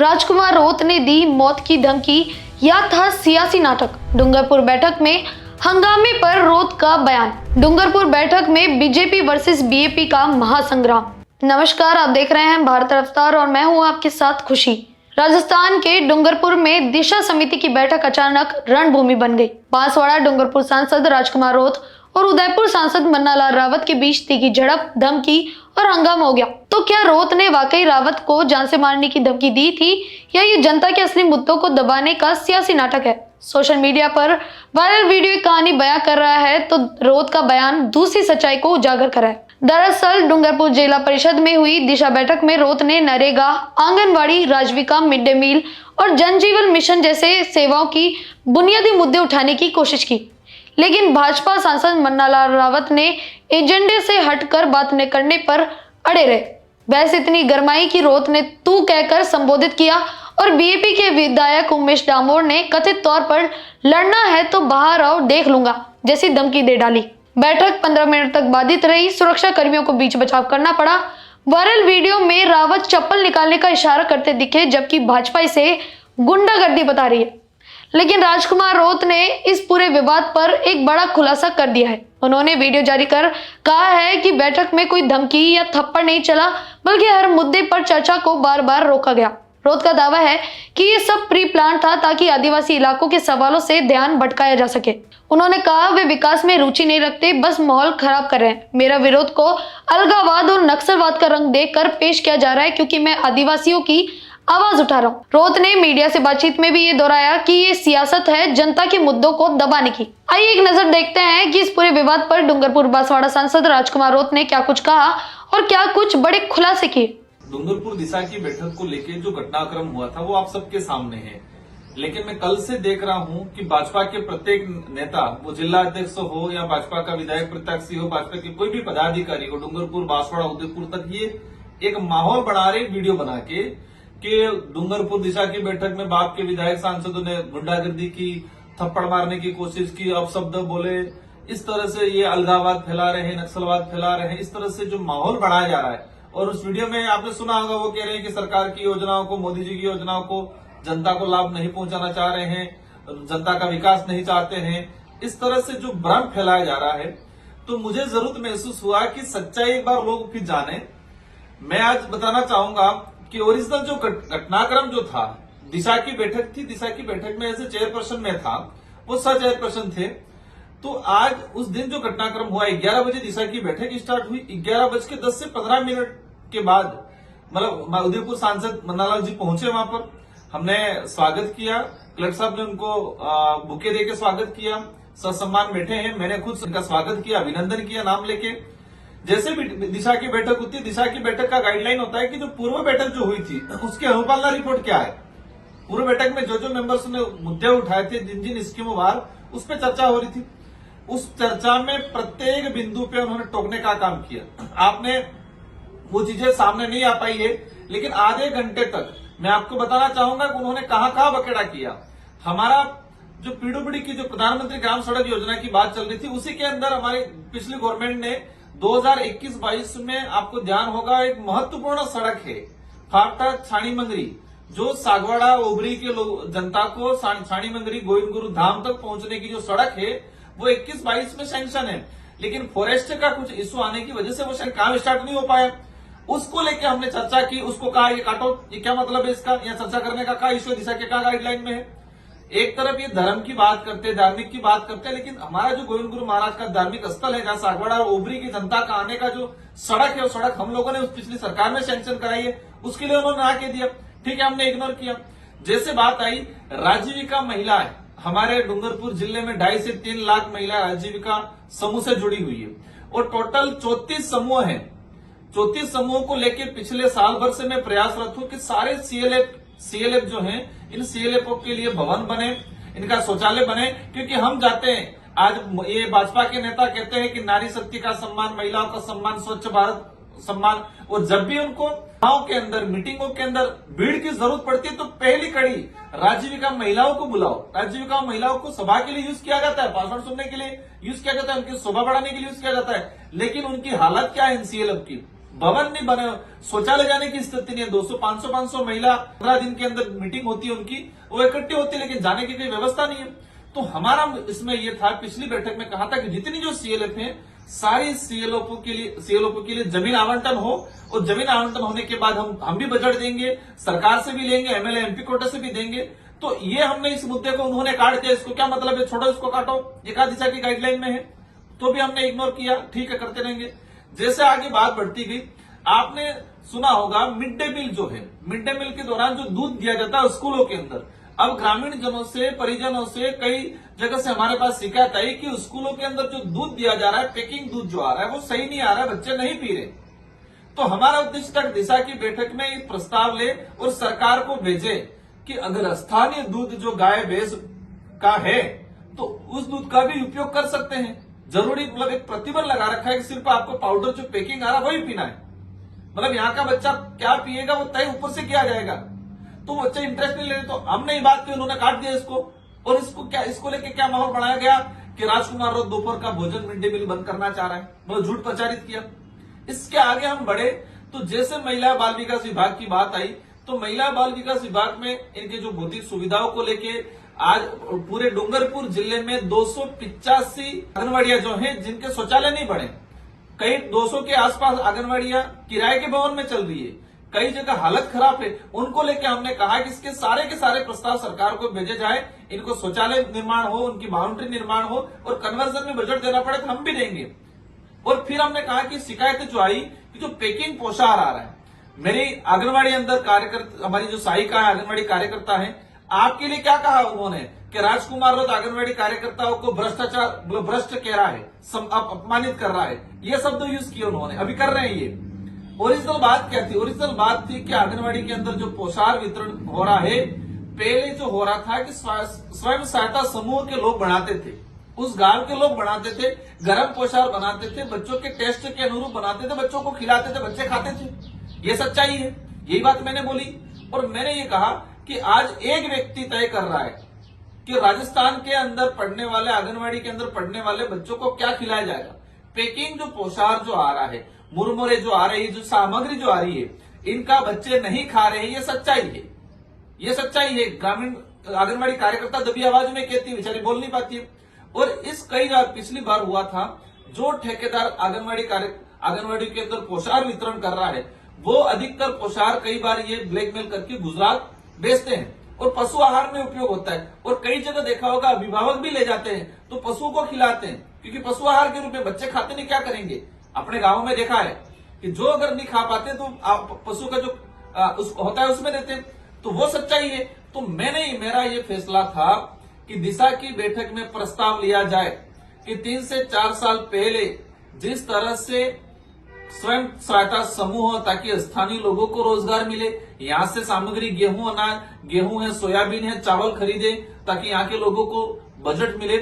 राजकुमार रोत ने दी मौत की धमकी या था सियासी नाटक। डूंगरपुर बैठक में हंगामे पर रोत का बयान। डूंगरपुर बैठक में बीजेपी वर्सेस बीएपी का महासंग्राम। नमस्कार, आप देख रहे हैं भारत रफ्तार और मैं हूं आपके साथ खुशी। राजस्थान के डूंगरपुर में दिशा समिति की बैठक अचानक रणभूमि बन गई। बांसवाड़ा डूंगरपुर सांसद राजकुमार रोत और उदयपुर सांसद मन्नालाल रावत के बीच तीखी झड़प, धमकी और हंगामा हो गया। तो क्या रोत ने वाकई रावत को जान से मारने की धमकी दी थी या ये जनता के असली मुद्दों को दबाने का सियासी नाटक है? सोशल मीडिया पर वायरल वीडियो एक कहानी बयां कर रहा है तो रोत का बयान दूसरी सच्चाई को उजागर कर रहा है। दरअसल डूंगरपुर जिला परिषद में हुई दिशा बैठक में रोत ने NREGA, anganwadi, Rajeevika, mid day meal और जनजीवन मिशन जैसे सेवाओं की बुनियादी मुद्दे उठाने की कोशिश की, लेकिन भाजपा सांसद मन्नालाल रावत ने एजेंडे से हटकर बात न करने पर अड़े रहे। बहस इतनी गरमाई कि रोत ने तू कहकर संबोधित किया और बीएपी के विधायक उमेश डामोर ने कथित तौर पर लड़ना है तो बाहर आओ देख लूंगा जैसी धमकी दे डाली। बैठक 15 मिनट तक बाधित रही। सुरक्षा कर्मियों को बीच बचाव करना पड़ा। वायरल वीडियो में रावत चप्पल निकालने का इशारा करते दिखे, जबकि भाजपा इसे गुंडागर्दी बता रही है। लेकिन राजकुमार रोत ने इस पूरे विवाद पर एक बड़ा खुलासा कर दिया है। उन्होंने वीडियो जारी कर कहा है कि बैठक में कोई धमकी या थप्पड़ नहीं चला, बल्कि हर मुद्दे पर चर्चा को बार बार रोका गया। रोत का दावा है कि ये सब प्री प्लान था ताकि आदिवासी इलाकों के सवालों से ध्यान भटकाया जा सके। उन्होंने कहा वे विकास में रुचि नहीं रखते, बस माहौल खराब कर रहे हैं। मेरा विरोध को अलगाववाद और नक्सलवाद का रंग देकर पेश किया जा रहा है क्योंकि मैं आदिवासियों की आवाज उठा रहा हूँ। रोत ने मीडिया से बातचीत में भी ये दोहराया कि ये सियासत है जनता के मुद्दों को दबाने की। आइए एक नजर देखते हैं कि इस पूरे विवाद पर डूंगरपुर बांसवाड़ा सांसद राजकुमार रोत ने क्या कुछ कहा और क्या कुछ बड़े खुलासे किए। डूंगरपुर दिशा की बैठक को लेकर जो घटनाक्रम हुआ था वो आप सबके सामने है, लेकिन मैं कल से देख रहा हूं कि भाजपा के प्रत्येक नेता, वो जिला अध्यक्ष हो या भाजपा का विधायक प्रत्याशी हो, भाजपा के कोई भी पदाधिकारी हो, डूंगरपुर, बांसवाड़ा, उदयपुर तक ये एक माहौल बना रहे, वीडियो बना के कि डूंगरपुर दिशा की बैठक में बाप के विधायक सांसदों ने गुंडागर्दी की, थप्पड़ मारने की कोशिश की, अपशब्द बोले, इस तरह से ये अलगाववाद फैला रहे हैं, नक्सलवाद फैला रहे हैं। इस तरह से जो माहौल बढ़ाया जा रहा है, और उस वीडियो में आपने सुना होगा वो कह रहे हैं कि सरकार की योजनाओं को, मोदी जी की योजनाओं को जनता को लाभ नहीं पहुंचाना चाह रहे हैं, जनता का विकास नहीं चाहते हैं। इस तरह से जो भ्रम फैलाया जा रहा है, तो मुझे जरूरत महसूस हुआ कि सच्चाई एक बार लोग फिर जाने। मैं आज बताना चाहूंगा कि ओरिजिनल जो घटनाक्रम जो था, दिशा की बैठक थी, दिशा की बैठक में ऐसे चेयरपर्सन में था, वो सह चेयरपर्सन थे। तो आज उस दिन जो घटनाक्रम हुआ, 11 बजे दिशा की बैठक स्टार्ट हुई। 11:10 से 15 मिनट के बाद मतलब उदयपुर सांसद मन्नालाल जी पहुंचे वहां पर। हमने स्वागत किया, कलेक्टर साहब ने उनको बुके देके स्वागत किया, ससम्मान बैठे हैं, मैंने खुद उनका स्वागत किया, अभिनंदन किया नाम लेके। जैसे भी दिशा की बैठक होती है, दिशा की बैठक का गाइडलाइन होता है कि जो पूर्व बैठक जो हुई थी उसकी अनुपालना रिपोर्ट क्या है। पूर्व बैठक में जो मेंबर्स ने मुद्दे उठाए थे, जिन जिन स्कीमों वार, उस पर चर्चा हो रही थी। उस चर्चा में प्रत्येक बिंदु पे उन्होंने टोकने का काम किया। आपने वो चीजें सामने नहीं आ पाई है, लेकिन आधे घंटे तक मैं आपको बताना चाहूंगा कि उन्होंने कहां बखेड़ा किया। हमारा जो पीडब्ल्यूडी की जो प्रधानमंत्री ग्राम सड़क योजना की बात चल रही थी, उसी के अंदर हमारी पिछली गवर्नमेंट ने 2021-22 में, आपको ध्यान होगा, एक महत्वपूर्ण सड़क है फाटक छाणी मंगरी, जो सागवाड़ा ओबरी के लोग जनता को छाणी मंगरी गोविंद गुरु धाम तक पहुंचने की जो सड़क है वो 21-22 में सैंक्शन है, लेकिन फॉरेस्ट का कुछ इश्यू आने की वजह से वो काम स्टार्ट नहीं हो पाया। उसको लेके हमने चर्चा की, उसको कहा ये काटो, ये क्या मतलब है इसका, या चर्चा करने का इश्यू दिशा के क्या गाइडलाइन में है। एक तरफ ये धर्म की बात करते हैं, धार्मिक की बात करते हैं, लेकिन हमारा जो गोविंद गुरु महाराज का धार्मिक स्थल है, जहां सागवाड़ा और ओबरी की जनता का आने का जो सड़क है, वो सड़क हम लोगों ने उस पिछली सरकार में सैंक्शन कराई है, उसके लिए उन्होंने ना कह दिया, ठीक है, हमने इग्नोर किया। जैसे बात आई राजीविका महिला है, हमारे डूंगरपुर जिले में 2.5 से 3 लाख महिला आजीविका समूह से जुड़ी हुई है और टोटल 34 समूह है। 34 समूहों को लेकर पिछले साल भर से मैं प्रयासरत हूं कि सारे सीएलएफ जो हैं, इन सीएलएफ के लिए भवन बने, इनका शौचालय बने, क्योंकि हम जाते हैं, आज ये भाजपा के नेता कहते हैं कि नारी शक्ति का सम्मान, महिलाओं का सम्मान, स्वच्छ भारत सम्मान, और जब भी उनको गांव के अंदर, मीटिंगों के अंदर भीड़ की जरूरत पड़ती है तो पहली कड़ी राजीविका महिलाओं को बुलाओ। राजीविका महिलाओं को सभा के लिए यूज किया जाता है, भाषण सुनने के लिए यूज किया जाता है, उनकी शोभा बढ़ाने के लिए यूज किया जाता है, लेकिन उनकी हालत क्या है सीएलएफ की, भवन नहीं बने, शौचालय जाने की स्थिति नहीं है। 200-500 महिला 15 दिन के अंदर मीटिंग होती है उनकी, वो इकट्ठी होती है, लेकिन जाने की कोई व्यवस्था नहीं है। तो हमारा इसमें ये था, पिछली बैठक में कहा था कि जितनी जो सीएलएफ है सारी सीएलओपी के लिए जमीन आवंटन हो, और जमीन आवंटन होने के बाद हम भी बजट देंगे, सरकार से भी लेंगे, एमएलए एमपी कोटा से भी देंगे। तो ये हमने इस मुद्दे को उन्होंने काट दिया। इसको क्या मतलब है, छोड़ो इसको काटो, एका दिशा की गाइडलाइन में है, तो भी हमने इग्नोर किया। ठीक है, करते रहेंगे। जैसे आगे बात बढ़ती गई, आपने सुना होगा मिड डे मील जो है, मिड डे मील के दौरान जो दूध दिया जाता है स्कूलों के अंदर, अब ग्रामीण जनों से, परिजनों से कई जगह से हमारे पास शिकायत आई कि स्कूलों के अंदर जो दूध दिया जा रहा है, पैकिंग दूध जो आ रहा है वो सही नहीं आ रहा है, बच्चे नहीं पी रहे। तो हमारा उद्देश्य तक दिशा की बैठक में एक प्रस्ताव ले और सरकार को भेजे कि अगर स्थानीय दूध जो गाय भैंस का है तो उस दूध का भी उपयोग कर सकते हैं। जरूरी मतलब एक प्रतिबंध लगा रखा है कि सिर्फ आपको पाउडर जो पैकिंग आ रहा है वही पीना है। मतलब यहाँ का बच्चा क्या पिएगा वो तय ऊपर से किया जाएगा, तो बच्चे इंटरेस्ट नहीं ले रहे। तो हमने ये बात की, उन्होंने काट दिया इसको। और इसको लेके क्या माहौल बनाया गया कि राजकुमार रोज दोपहर का भोजन मिड डे मील बंद करना चाह रहा है, मतलब झूठ प्रचारित किया। इसके आगे हम बढ़े तो जैसे महिला बाल विकास विभाग की बात आई, तो महिला बाल विकास विभाग में इनके जो भौतिक सुविधाओं को लेके आज पूरे डूंगरपुर जिले में 285 आंगनवाड़ियां जो हैं जिनके शौचालय नहीं बने, कई 200 के आसपास आंगनवाड़ियां किराए के भवन में चल रही है, कई जगह हालत खराब है। उनको लेके हमने कहा कि इसके सारे के सारे प्रस्ताव सरकार को भेजे जाए, इनको शौचालय निर्माण हो, उनकी बाउंड्री निर्माण हो, और कन्वर्जन में बजट देना पड़े तो हम भी देंगे। और फिर हमने कहा कि शिकायतें जो आई कि जो पैकिंग पोशार आ रहा है, मेरी आंगनवाड़ी अंदर कार्यकर्ता, हमारी जो सहायिका है, आंगनवाड़ी कार्यकर्ता है, आपके लिए क्या कहा उन्होंने कि राजकुमार रोज आंगनवाड़ी कार्यकर्ताओं को भ्रष्टाचार, भ्रष्ट कह रहा है, अपमानित कर रहा है, ये शब्द यूज किए उन्होंने, अभी कर रहे हैं ये। ओरिजिनल बात क्या थी? ओरिजिनल बात थी कि आंगनवाड़ी के अंदर जो पोषार वितरण हो रहा है, पहले जो हो रहा था कि स्वयं सहायता समूह के लोग बनाते थे, उस गांव के लोग बनाते थे, गर्म पोषार बनाते थे, बच्चों के टेस्ट के अनुरूप बनाते थे, बच्चों को खिलाते थे, बच्चे खाते थे। ये सच्चाई है, यही बात मैंने बोली। और मैंने ये कहा कि आज एक व्यक्ति तय कर रहा है कि राजस्थान के अंदर पढ़ने वाले, आंगनवाड़ी के अंदर पढ़ने वाले बच्चों को क्या खिलाया जाएगा। पैकिंग जो पोषार जो आ रहा है, मुरमुरे जो आ रही है, जो सामग्री जो आ रही है, इनका बच्चे नहीं खा रहे हैं, ये सच्चाई है, ये सच्चाई है। ग्रामीण आंगनवाड़ी कार्यकर्ता दबी आवाज में कहती है, बेचारी बोल नहीं पाती है। और इस कई बार पिछली बार हुआ था, जो ठेकेदार आंगनवाड़ी के अंदर पोषार वितरण कर रहा है, वो अधिकतर पोषार कई बार ये ब्लैकमेल करके गुजरात बेचते हैं और पशु आहार में उपयोग होता है। और कई जगह देखा होगा अभिभावक भी ले जाते हैं तो पशुओं को खिलाते हैं, क्योंकि पशु आहार के रूप में बच्चे खाते नहीं, क्या करेंगे। अपने गांवों में देखा है कि जो अगर नहीं खा पाते तो पशु का जो होता है उसमें देते हैं, तो वो सच्चाई है। तो मेरा ये फैसला था कि दिशा की बैठक में प्रस्ताव लिया जाए कि 3 से 4 साल पहले जिस तरह से स्वयं सहायता समूह, ताकि स्थानीय लोगों को रोजगार मिले, यहाँ से सामग्री गेहूं, अनाज, गेहूं है, सोयाबीन है, चावल खरीदे, ताकि यहाँ के लोगों को बजट मिले।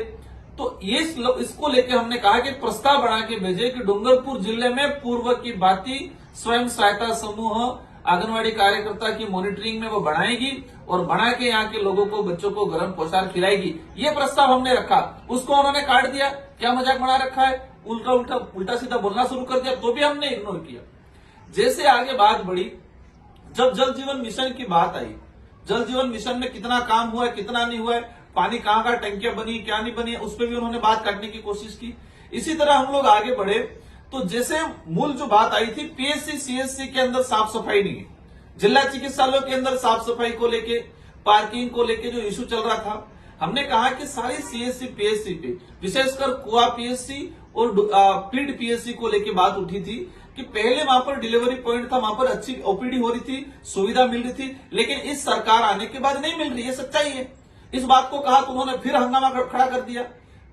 तो ये इसको लेके हमने कहा कि प्रस्ताव बना के भेजे कि डूंगरपुर जिले में पूर्व की भांति स्वयं सहायता समूह आंगनवाड़ी कार्यकर्ता की मॉनिटरिंग में वो बनाएगी और बना के यहाँ के लोगों को, बच्चों को गर्म पोषार खिलाएगी। ये प्रस्ताव हमने रखा, उसको उन्होंने काट दिया। क्या मजाक बना रखा है, उल्टा सीधा बोलना शुरू कर दिया, तो भी हमने इग्नोर किया। जैसे आगे बात बढ़ी, जब जल जीवन मिशन की बात आई, जल जीवन मिशन में कितना काम हुआ है, कितना नहीं हुआ है, पानी कहाँ कहाँ टंकियां बनी, क्या नहीं बनी, उस पर भी उन्होंने बात काटने की कोशिश की। इसी तरह हम लोग आगे बढ़े तो जैसे मूल जो बात आई थी, पीएससी सीएससी के अंदर साफ सफाई नहीं है, जिला चिकित्सालयों के अंदर साफ सफाई को लेके, पार्किंग को लेके जो इश्यू चल रहा था, हमने कहा कि सारी सीएससी पीएससी पे, विशेषकर कुआ पीएससी और पीड पीएससी को लेके बात उठी थी कि पहले वहां पर डिलीवरी पॉइंट था, वहां पर अच्छी ओपीडी हो रही थी, सुविधा मिल रही थी, लेकिन इस सरकार आने के बाद नहीं मिल रही है, सच्चाई है। इस बात को कहा तो उन्होंने फिर हंगामा खड़ा कर दिया।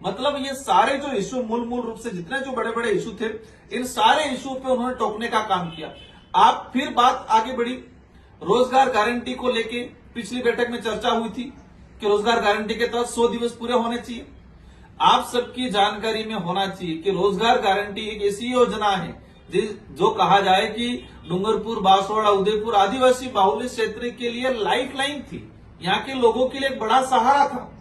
मतलब ये सारे जो इश्यू मूल रूप से जितने जो बड़े बड़े इश्यू थे, इन सारे इश्यू पे उन्होंने टोकने का काम किया। आप फिर बात आगे बढ़ी, रोजगार गारंटी को लेके पिछली बैठक में चर्चा हुई थी कि रोजगार गारंटी के तहत 100 दिवस पूरे होने चाहिए। आप सबकी जानकारी में होना चाहिए कि रोजगार गारंटी एक ऐसी योजना है जो कहा जाए कि डूंगरपुर, बांसवाड़ा, उदयपुर आदिवासी बाहुल्य क्षेत्र के लिए लाइफलाइन थी, यहाँ के लोगों के लिए एक बड़ा सहारा था।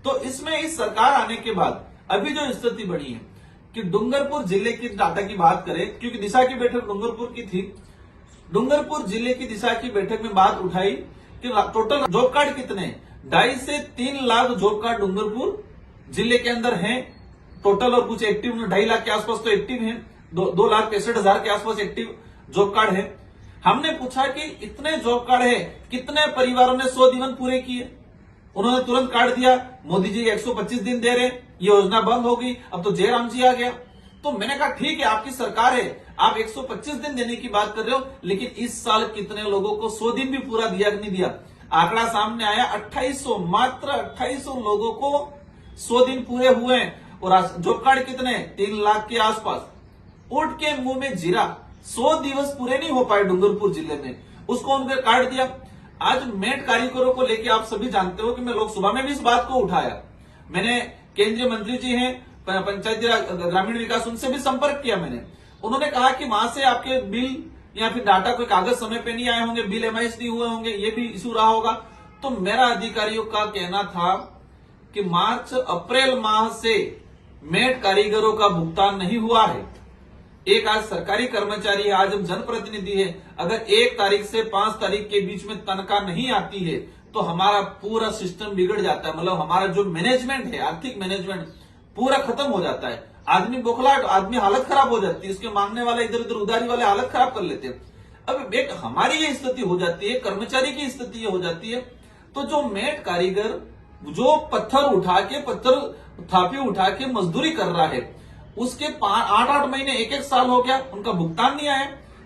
तो इसमें इस सरकार आने के बाद अभी जो स्थिति बनी है कि डूंगरपुर जिले की डाटा की बात करें, क्योंकि दिशा की बैठक डूंगरपुर की थी। डूंगरपुर जिले की दिशा की बैठक में बात उठाई कि टोटल जॉब कार्ड कितने, 2.5 से 3 लाख जॉब कार्ड डूंगरपुर जिले के अंदर हैं टोटल, और कुछ एक्टिव 2.5 लाख के आसपास तो एक्टिव हैं, 2,65,000 के आसपास एक्टिव जॉब कार्ड है। हमने पूछा कि इतने जॉब कार्ड है, कितने परिवारों ने 100 दिन पूरे किए? उन्होंने तुरंत काट दिया, मोदी जी 125 दिन दे रहे, ये योजना बंद हो गई, अब तो जयराम जी आ गया। तो मैंने कहा ठीक है, आपकी सरकार है, आप 125 दिन देने की बात कर रहे हो, लेकिन इस साल कितने लोगों को 100 दिन भी पूरा दिया कि नहीं दिया? आंकड़ा सामने आया, 2800, मात्र 2800 लोगों को 100 दिन पूरे हुए हैं। और जॉब कार्ड कितने, 3 लाख के आसपास। ऊंट के मुंह में जीरा, 100 दिवस पूरे नहीं हो पाए डूंगरपुर जिले में, उसको उनके काट दिया। आज मेट कारीगरों को लेकर आप सभी जानते हो कि मैं लोकसभा में भी इस बात को उठाया। मैंने केंद्रीय मंत्री जी हैं पंचायती ग्रामीण विकास, उनसे भी संपर्क किया मैंने। उन्होंने कहा कि वहां से आपके बिल या फिर डाटा कोई कागज समय पे नहीं आए होंगे, बिल एमआईएस नहीं हुए होंगे, ये भी इशू रहा होगा। तो मेरा अधिकारियों का कहना था कि मार्च अप्रैल माह से मेट कारीगरों का भुगतान नहीं हुआ है। एक आज सरकारी कर्मचारी है, आज हम जनप्रतिनिधि है, अगर 1 तारीख से 5 तारीख के बीच में तनख्वाह नहीं आती है तो हमारा पूरा सिस्टम बिगड़ जाता है। मतलब हमारा जो मैनेजमेंट है, आर्थिक मैनेजमेंट पूरा खत्म हो जाता है। आदमी बौखलाहट, आदमी हालत खराब हो जाती है, उसके मांगने वाले इधर उधर उधारी वाले हालत खराब कर लेते हैं। अब एक हमारी ये स्थिति हो जाती है, कर्मचारी की स्थिति ये हो जाती है। तो जो मेट कारीगर जो पत्थर थापी उठा के मजदूरी कर रहा है, उसके 8-8 महीने 1-1 साल हो गया, उनका भुगतान नहीं आया।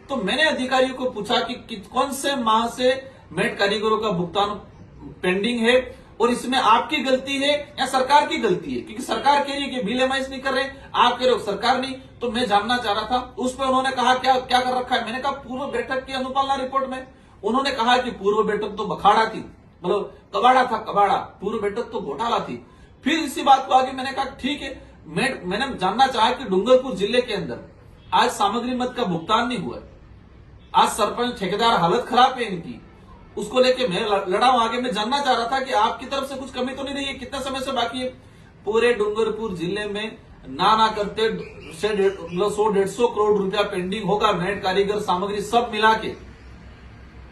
तो मैंने अधिकारियों को पूछा कि कौन से माह से मेट कारीगरों का भुगतान पेंडिंग है, और इसमें आपकी गलती है या सरकार की गलती है? क्योंकि सरकार कह रही है कि बिल एमआईएस नहीं कर रहे, आप कह रहे हो सरकार नहीं। तो मैं जानना चाह रहा था। उस पर उन्होंने कहा क्या कर रखा है? मैंने कहा पूर्व बैठक की अनुपालना रिपोर्ट में उन्होंने कहा कि पूर्व बैठक तो बखाड़ा थी, मतलब कबाड़ा था, कबाड़ा, पूर्व बैठक तो घोटाला थी। फिर इसी बात को आगे मैंने कहा ठीक है, मैंने जानना चाहा कि डूंगरपुर जिले के अंदर आज सामग्री मद का भुगतान नहीं हुआ है, आज सरपंच ठेकेदार हालत खराब है इनकी, उसको लेके मैं लड़ा हूं आगे। मैं जानना चाह रहा था कि आपकी तरफ से कुछ कमी तो नहीं रही है, कितने समय से बाकी है? पूरे डूंगरपुर जिले में ना करते 100-150 करोड़ रुपया पेंडिंग होगा, मेट कारीगर सामग्री सब मिला के।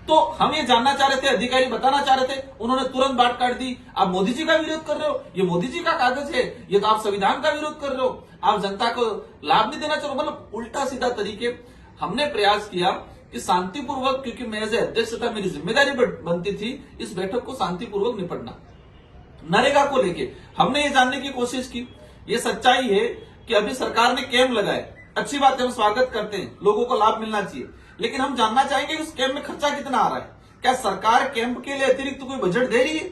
तो हम ये जानना चाह रहे थे, अधिकारी बताना चाह रहे थे, उन्होंने तुरंत बात काट दी। आप मोदी जी का विरोध कर रहे हो, ये मोदी जी का कागज है, ये तो आप संविधान का विरोध कर रहे हो, आप जनता को लाभ नहीं देना चाह रहे हो, मतलब उल्टा सीधा तरीके। हमने प्रयास किया कि शांतिपूर्वक, क्योंकि मैं एज अध्यक्ष था, मेरी जिम्मेदारी बनती थी इस बैठक को शांतिपूर्वक निपटना। नरेगा को लेके हमने ये जानने की कोशिश की। ये सच्चाई है कि अभी सरकार ने कैंप लगाए, अच्छी बात है, हम स्वागत करते हैं, लोगों को लाभ मिलना चाहिए, लेकिन हम जानना चाहेंगे कि उस कैंप में खर्चा कितना आ रहा है। क्या सरकार कैंप के लिए अतिरिक्त कोई बजट दे रही है?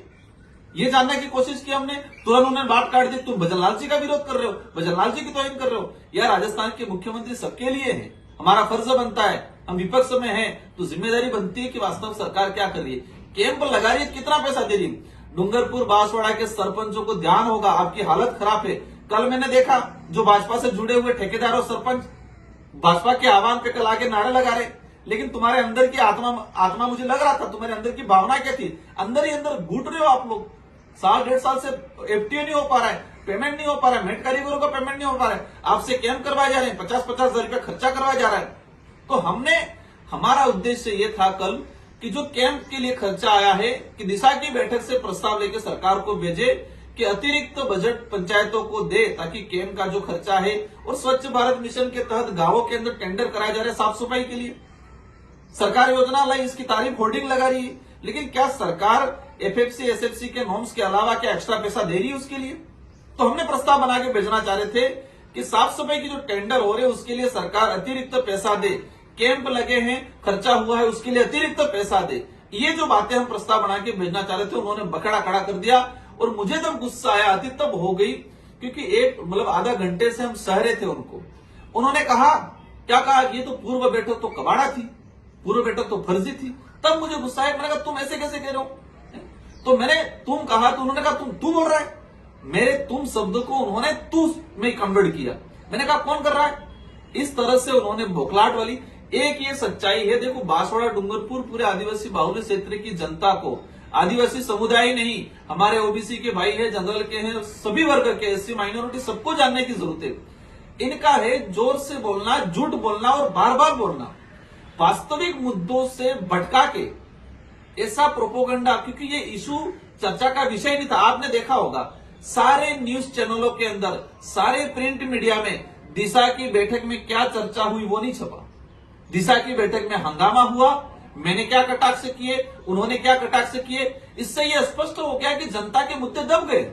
ये जानने की कोशिश की हमने। तुरंत उन्होंने बात काट दी, तुम भजनलाल जी का विरोध कर रहे हो, भजनलाल जी की तौहीन कर रहे हो। यार, राजस्थान के मुख्यमंत्री सबके लिए है, हमारा फर्ज बनता है, हम विपक्ष में हैं तो जिम्मेदारी बनती है कि वास्तव सरकार क्या कर रही है, कैंप लगा रही है, कितना पैसा दे रही है। डूंगरपुर बांसवाड़ा के सरपंचों को ध्यान होगा, आपकी हालत खराब है। कल मैंने देखा जो भाजपा से जुड़े हुए ठेकेदार और सरपंच भाजपा के आह्वान पे कल आके नारे लगा रहे, लेकिन तुम्हारे अंदर की आत्मा मुझे लग रहा था, तुम्हारे अंदर की भावना क्या थी, अंदर ही अंदर घुट रहे हो आप लोग। 1.5 साल से एफटीओ नहीं हो पा रहा है, पेमेंट नहीं हो पा रहा है, मेट कारीगरों का पेमेंट नहीं हो पा रहा है, आपसे कैंप करवाए जा रहे हैं, 50-50 हजार रुपया खर्चा करवाया जा रहा है। तो हमारा उद्देश्य ये था कल कि जो कैंप के लिए खर्चा आया है, कि दिशा की बैठक से प्रस्ताव लेकर सरकार को भेजे कि अतिरिक्त बजट पंचायतों को दे, ताकि कैंप का जो खर्चा है, और स्वच्छ भारत मिशन के तहत गांवों के अंदर टेंडर कराए जा रहे साफ सफाई के लिए। सरकार योजना लाई, इसकी तारीफ होर्डिंग लगा रही है, लेकिन क्या सरकार एफएफसी एसएफसी के नॉर्म्स के अलावा क्या एक्स्ट्रा पैसा दे रही है उसके लिए? तो हमने प्रस्ताव बना के भेजना चाह रहे थे कि साफ सफाई की जो टेंडर हो रहे हैं उसके लिए सरकार अतिरिक्त पैसा दे, कैंप लगे हैं, खर्चा हुआ है, उसके लिए अतिरिक्त पैसा दे। ये जो बातें हम प्रस्ताव बना के भेजना चाह रहे थे, उन्होंने बकड़ा खड़ा कर दिया। और मुझे तब गुस्सा आया, अति तब हो गई, क्योंकि आधा घंटे से हम सह रहे थे उनको। उन्होंने कहा, क्या कहा, ये तो पूर्व बैठक तो कबाड़ा थी, पूर्व बैठक तो फर्जी थी। तब मुझे गुस्सा आया, मैंने कहा तुम ऐसे कैसे कह रहे हो? तो मैंने तुम कहा, तो उन्होंने कहा तू बोल रहा है। मेरे तुम शब्द को उन्होंने तू में कन्वर्ट किया। मैंने कहा कौन कर रहा है? इस तरह से उन्होंने बौखलाहट वाली। एक ये सच्चाई है, देखो बांसवाड़ा डूंगरपुर पूरे आदिवासी बाहुल्य क्षेत्र की जनता को, आदिवासी समुदाय नहीं, हमारे ओबीसी के भाई है, जनरल के हैं, सभी वर्ग के, एससी माइनॉरिटी, सबको जानने की जरूरत है इनका है जोर से बोलना, झूठ बोलना और बार बार बोलना, वास्तविक मुद्दों से भटका के ऐसा प्रोपोगंडा, क्योंकि ये इशू चर्चा का विषय नहीं था। आपने देखा होगा सारे न्यूज चैनलों के अंदर, सारे प्रिंट मीडिया में दिशा की बैठक में क्या चर्चा हुई वो नहीं छपा। दिशा की बैठक में हंगामा हुआ, मैंने क्या कटाक्ष किए, उन्होंने क्या कटाक्ष किए, इससे यह स्पष्ट हो गया कि जनता के मुद्दे दब गए।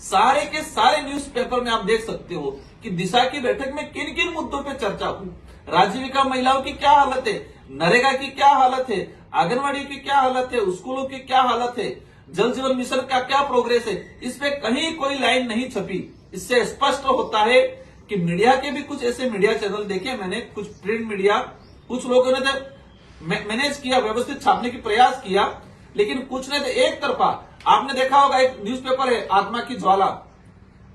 सारे के सारे न्यूज़पेपर में आप देख सकते हो कि दिशा की बैठक में किन किन मुद्दों पे चर्चा हुई। राजीविका महिलाओं की क्या हालत है, नरेगा की क्या हालत है, आंगनबाड़ी की क्या हालत है, स्कूलों की क्या हालत है, जल जीवन मिशन का क्या प्रोग्रेस है, इस पे कहीं कोई लाइन नहीं छपी। इससे स्पष्ट होता है कि मीडिया के भी कुछ ऐसे मीडिया चैनल देखे मैंने, कुछ प्रिंट मीडिया, कुछ लोगों ने तो मैनेज किया, व्यवस्थित छापने की प्रयास किया, लेकिन कुछ ने तो एक तरफा। आपने देखा होगा एक न्यूज़पेपर है आत्मा की ज्वाला,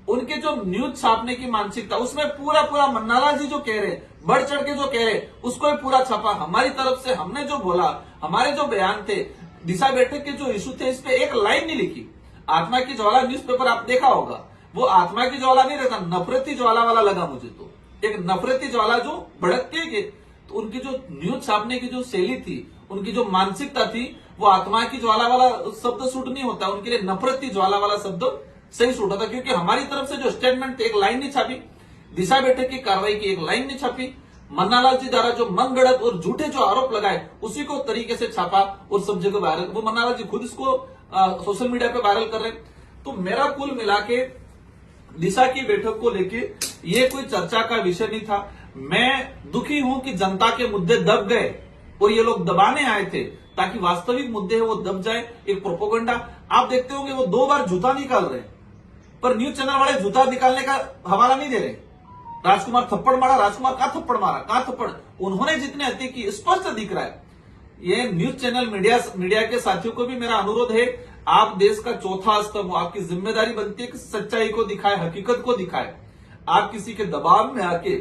उनके जो न्यूज छापने की मानसिकता, उसमें पूरा मन्नालाल जी जो कह रहे, बढ़ चढ़ के जो कह रहे, उसको भी पूरा छापा। हमारी तरफ से हमने जो बोला, हमारे जो बयान थे, दिशा बैठक के जो इशू थे, इस पे एक लाइन नहीं लिखी। आत्मा की ज्वाला न्यूज़पेपर आप देखा होगा, वो आत्मा की ज्वाला नहीं रहता, नफरती ज्वाला वाला लगा मुझे। तो एक नफरती ज्वाला जो भड़कती है, तो उनकी जो न्यूज छापने की जो शैली थी, उनकी जो मानसिकता थी, वो आत्मा की ज्वाला वाला शब्द सूट नहीं होता, उनके लिए नफरती ज्वाला वाला शब्द सही सूट होता। क्योंकि हमारी तरफ से जो स्टेटमेंट थे, एक लाइन नहीं छापी, दिशा बैठक की कार्रवाई की एक लाइन नहीं छापी, मन्नालाल जी द्वारा जो मनगढ़ंत और झूठे जो आरोप लगाए उसी को तरीके से छापा और सब जगह वायरल। वो मन्नालाल जी खुद इसको सोशल मीडिया पे वायरल कर रहे। तो मेरा कुल मिला के दिशा की बैठक को लेके ये कोई चर्चा का विषय नहीं था। मैं दुखी हूं कि जनता के मुद्दे दब गए और ये लोग दबाने आए थे ताकि वास्तविक मुद्दे है वो दब जाए। एक प्रोपोगंडा आप देखते होंगे, वो 2 बार जूता निकाल रहे, पर न्यूज चैनल वाले जूता निकालने का हवाला नहीं दे रहे। राजकुमार थप्पड़ मारा, राजकुमार का थप्पड़ मारा, कहां थप्पड़, उन्होंने जितने हत्या की स्पष्ट दिख रहा है। ये न्यूज चैनल मीडिया के साथियों को भी मेरा अनुरोध है, आप देश का चौथा स्तंभ हो, आपकी जिम्मेदारी बनती है कि सच्चाई को दिखाए, हकीकत को दिखाए। आप किसी के दबाव में आके,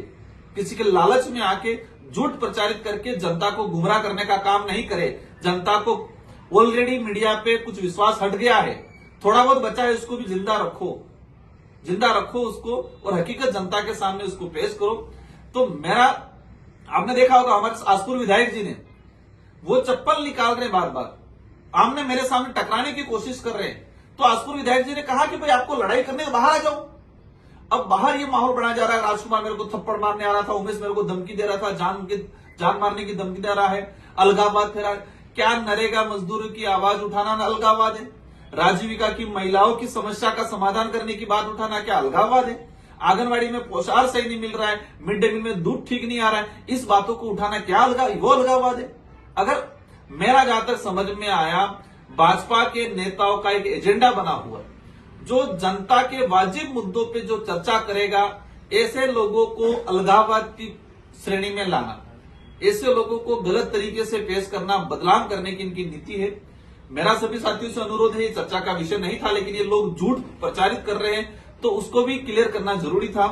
किसी के लालच में आके झूठ प्रचारित करके जनता को गुमराह करने का काम नहीं करे। जनता को ऑलरेडी मीडिया पे कुछ विश्वास हट गया है, थोड़ा बहुत बचा है, उसको भी जिंदा रखो उसको, और हकीकत जनता के सामने उसको पेश करो। तो मेरा, आपने देखा होगा हमारे आसपुर विधायक जी ने वो चप्पल निकाल रहे, बार बार आमने मेरे सामने टकराने की कोशिश कर रहे हैं। तो आसपुर विधायक जी ने कहा कि भाई आपको लड़ाई करने के बाहर आ जाओ। अब बाहर ये माहौल बनाया जा रहा है, राजकुमार मेरे को थप्पड़ मारने आ रहा था, उमेश मेरे को धमकी दे रहा था, जान मारने की धमकी दे रहा है, अलगाववाद फैला। क्या नरेगा मजदूरों की आवाज उठाना न अलगाववाद है? राजीविका की महिलाओं की समस्या का समाधान करने की बात उठाना क्या अलगाववाद है? आंगनबाड़ी में पोषाहार सही नहीं मिल रहा है, मिड डे मील में दूध ठीक नहीं आ रहा है, इस बातों को उठाना क्या वो अलगाववाद है? अगर मेरा जहां तक समझ में आया, भाजपा के नेताओं का एक एजेंडा बना हुआ जो जनता के वाजिब मुद्दों पे जो चर्चा करेगा, ऐसे लोगों को अलगाववाद की श्रेणी में लाना, ऐसे लोगों को गलत तरीके से पेश करना, बदनाम करने की इनकी नीति है। मेरा सभी साथियों से अनुरोध है, ये चर्चा का विषय नहीं था, लेकिन ये लोग झूठ प्रचारित कर रहे हैं तो उसको भी क्लियर करना जरूरी था।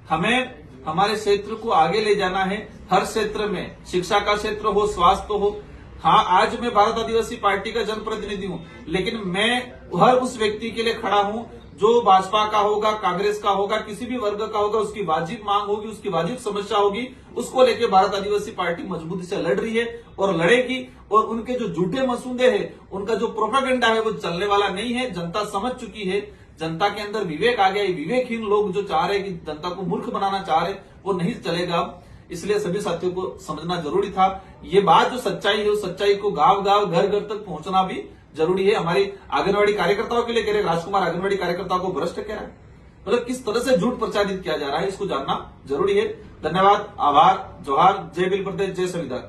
हमें हमारे क्षेत्र को आगे ले जाना है, हर क्षेत्र में, शिक्षा का क्षेत्र हो, स्वास्थ्य हो। हाँ, आज मैं भारत आदिवासी पार्टी का जनप्रतिनिधि हूं, लेकिन मैं हर उस व्यक्ति के लिए खड़ा हूं जो भाजपा का होगा, कांग्रेस का होगा, किसी भी वर्ग का होगा, उसकी वाजिब मांग होगी, उसकी वाजिब समस्या होगी, उसको लेकर भारत आदिवासी पार्टी मजबूती से लड़ रही है और लड़ेगी। और उनके जो झूठे मसूदे हैं, उनका जो प्रोपेगेंडा है, वो चलने वाला नहीं है। जनता समझ चुकी है, जनता के अंदर विवेक आ गया है। विवेकहीन लोग जो चाह रहे हैं कि जनता को मूर्ख बनाना चाह रहे, वो नहीं चलेगा। इसलिए सभी साथियों को समझना जरूरी था। ये बात जो सच्चाई है, उस सच्चाई को गांव गांव, घर घर तक पहुंचना भी जरूरी है। हमारी आंगनबाड़ी कार्यकर्ताओं के लिए कह रहे, राजकुमार आंगनबाड़ी कार्यकर्ताओं को भ्रष्ट कह रहा है, मतलब किस तरह से झूठ प्रचारित किया जा रहा है, इसको जानना जरूरी है। धन्यवाद, आभार, जोहार, जय बिल प्रदेश, जय संविधान।